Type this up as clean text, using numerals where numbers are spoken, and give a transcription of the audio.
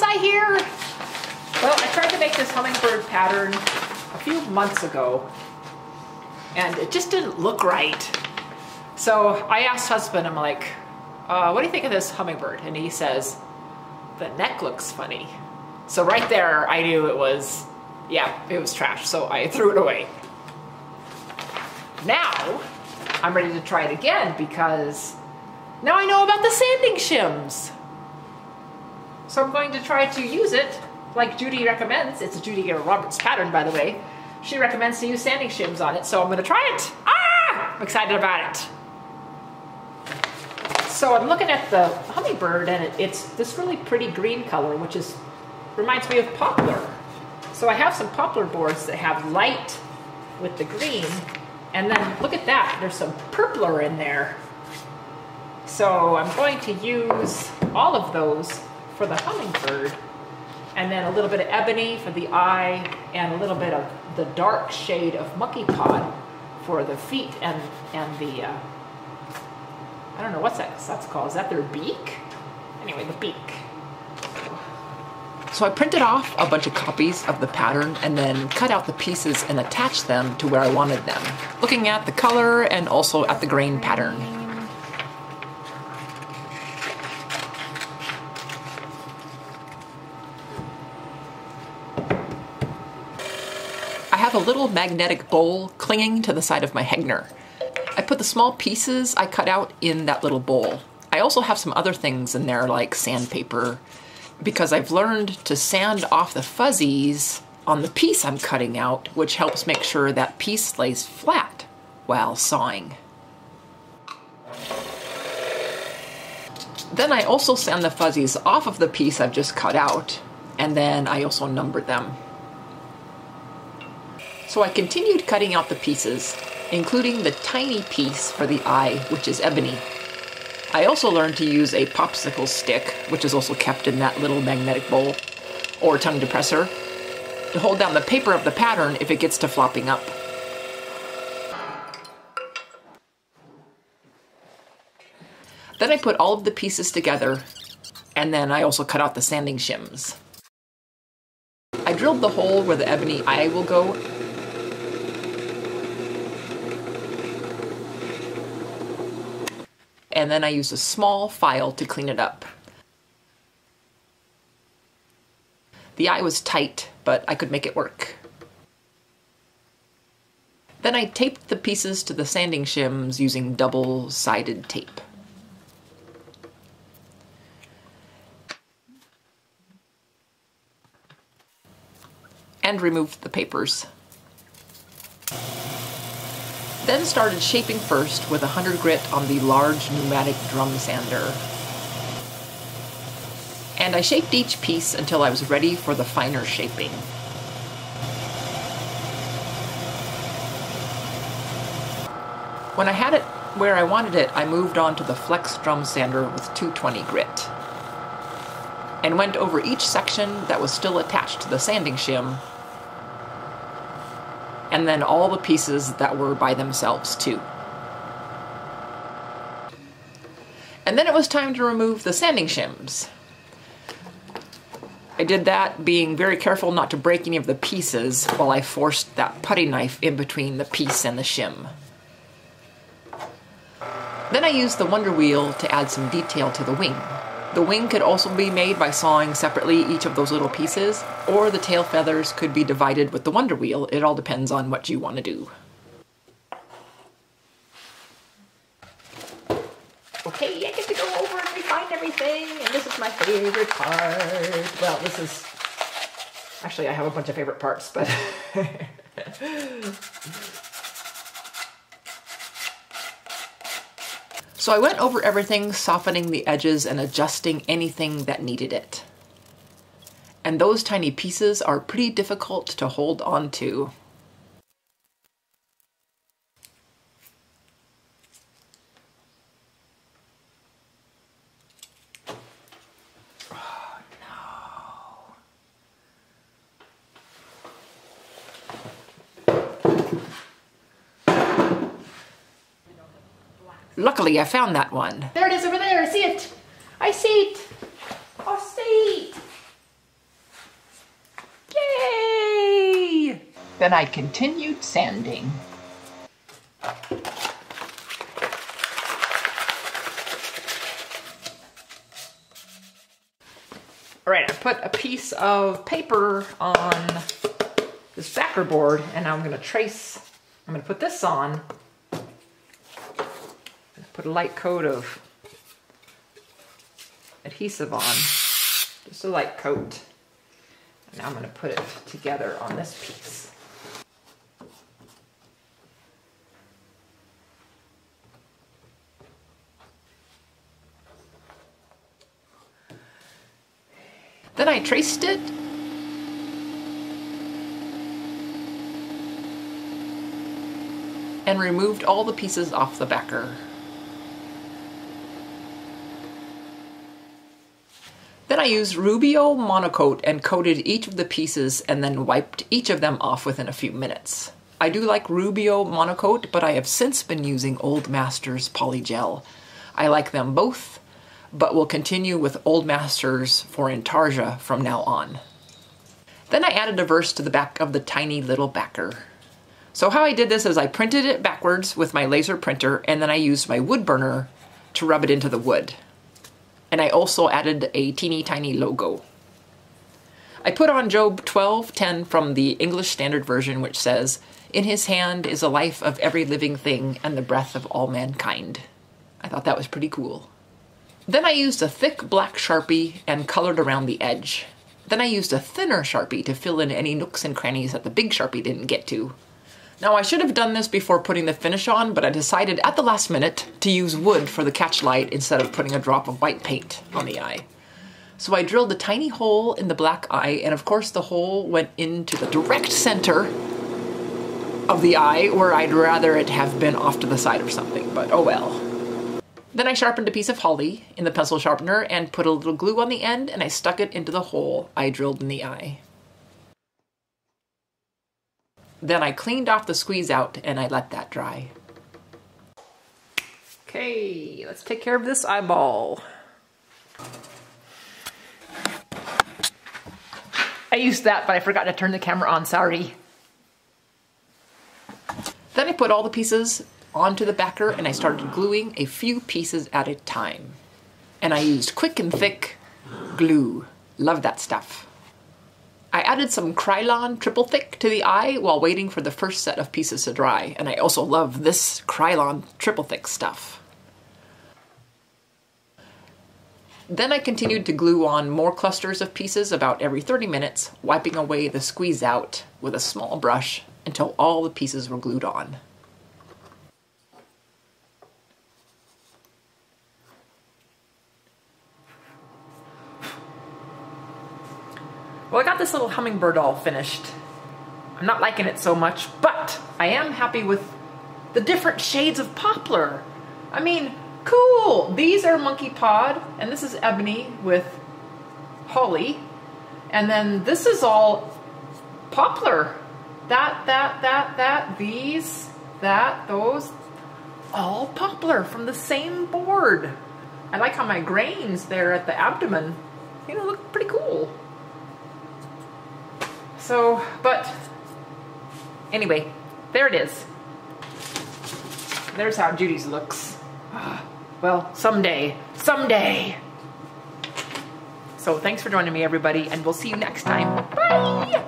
was I here? Well, I tried to make this hummingbird pattern a few months ago, and it just didn't look right. So I asked husband, I'm like, what do you think of this hummingbird? And he says, the neck looks funny. So right there, I knew it was, yeah, it was trash. So I threw it away. Now, I'm ready to try it again because now I know about the sanding shims. So I'm going to try to use it like Judy recommends. It's a Judy Gale Roberts pattern, by the way. She recommends to use sanding shims on it, so I'm gonna try it. Ah! I'm excited about it. So I'm looking at the hummingbird, and it's this really pretty green color, which reminds me of poplar. So I have some poplar boards that have light with the green, and then look at that, there's some purpler in there. So I'm going to use all of those for the hummingbird, and then a little bit of ebony for the eye, and a little bit of the dark shade of monkey pod for the feet and the, I don't know what's that's called. Is that their beak? Anyway, the beak. So I printed off a bunch of copies of the pattern and then cut out the pieces and attached them to where I wanted them, looking at the color and also at the grain pattern. I have a little magnetic bowl clinging to the side of my Hegner. I put the small pieces I cut out in that little bowl. I also have some other things in there like sandpaper, because I've learned to sand off the fuzzies on the piece I'm cutting out, which helps make sure that piece lays flat while sawing. Then I also sand the fuzzies off of the piece I've just cut out, and then I also numbered them. So I continued cutting out the pieces, including the tiny piece for the eye, which is ebony. I also learned to use a popsicle stick, which is also kept in that little magnetic bowl, or tongue depressor, to hold down the paper of the pattern if it gets to flopping up. Then I put all of the pieces together, and then I also cut out the sanding shims. I drilled the hole where the ebony eye will go, and then I used a small file to clean it up. The eye was tight, but I could make it work. Then I taped the pieces to the sanding shims using double-sided tape. And removed the papers. Then started shaping first with 100 grit on the large Pneumatic Drum Sander. And I shaped each piece until I was ready for the finer shaping. When I had it where I wanted it, I moved on to the Flex Drum Sander with 220 grit. And went over each section that was still attached to the sanding shim, and then all the pieces that were by themselves too. And then it was time to remove the sanding shims. I did that being very careful not to break any of the pieces while I forced that putty knife in between the piece and the shim. Then I used the Wonder Wheel to add some detail to the wing. The wing could also be made by sawing separately each of those little pieces, or the tail feathers could be divided with the Wonder Wheel. It all depends on what you want to do. Okay, I get to go over and refine everything, and this is my favorite part. Well, this is... Actually, I have a bunch of favorite parts, but... So I went over everything, softening the edges and adjusting anything that needed it. And those tiny pieces are pretty difficult to hold on to. Oh, no. Luckily, I found that one. There it is over there. I see it. I see it. I see it. Yay! Then I continued sanding. All right, I put a piece of paper on this backer board, and now I'm going to put this on, put a light coat of adhesive on, just a light coat. And now I'm going to put it together on this piece. Then I traced it and removed all the pieces off the backer. Then I used Rubio Monocoat and coated each of the pieces and then wiped each of them off within a few minutes. I do like Rubio Monocoat, but I have since been using Old Masters Polygel. I like them both, but will continue with Old Masters for Intarsia from now on. Then I added a verse to the back of the tiny little backer. So how I did this is I printed it backwards with my laser printer, and then I used my wood burner to rub it into the wood. And I also added a teeny tiny logo. I put on Job 12:10 from the English Standard Version, which says, "In his hand is the life of every living thing and the breath of all mankind." I thought that was pretty cool. Then I used a thick black Sharpie and colored around the edge. Then I used a thinner Sharpie to fill in any nooks and crannies that the big Sharpie didn't get to. Now I should have done this before putting the finish on, but I decided at the last minute to use wood for the catch light instead of putting a drop of white paint on the eye. So I drilled a tiny hole in the black eye, and of course the hole went into the direct center of the eye, where I'd rather it have been off to the side or something, but oh well. Then I sharpened a piece of holly in the pencil sharpener and put a little glue on the end, and I stuck it into the hole I drilled in the eye. Then I cleaned off the squeeze out and I let that dry. Okay, let's take care of this eyeball. I used that, but I forgot to turn the camera on, sorry. Then I put all the pieces onto the backer and I started gluing a few pieces at a time. And I used quick and thick glue. Love that stuff. I added some Krylon triple thick to the eye while waiting for the first set of pieces to dry, and I also love this Krylon triple thick stuff. Then I continued to glue on more clusters of pieces about every 30 minutes, wiping away the squeeze out with a small brush until all the pieces were glued on. Well, I got this little hummingbird all finished. I'm not liking it so much, but I am happy with the different shades of poplar. I mean, cool. These are monkey pod, and this is ebony with holly. And then this is all poplar. These, those, all poplar from the same board. I like how my grains there at the abdomen, you know, look pretty cool. So, but anyway, there it is. There's how Judy's looks. Well, someday. So thanks for joining me, everybody, and we'll see you next time. Bye!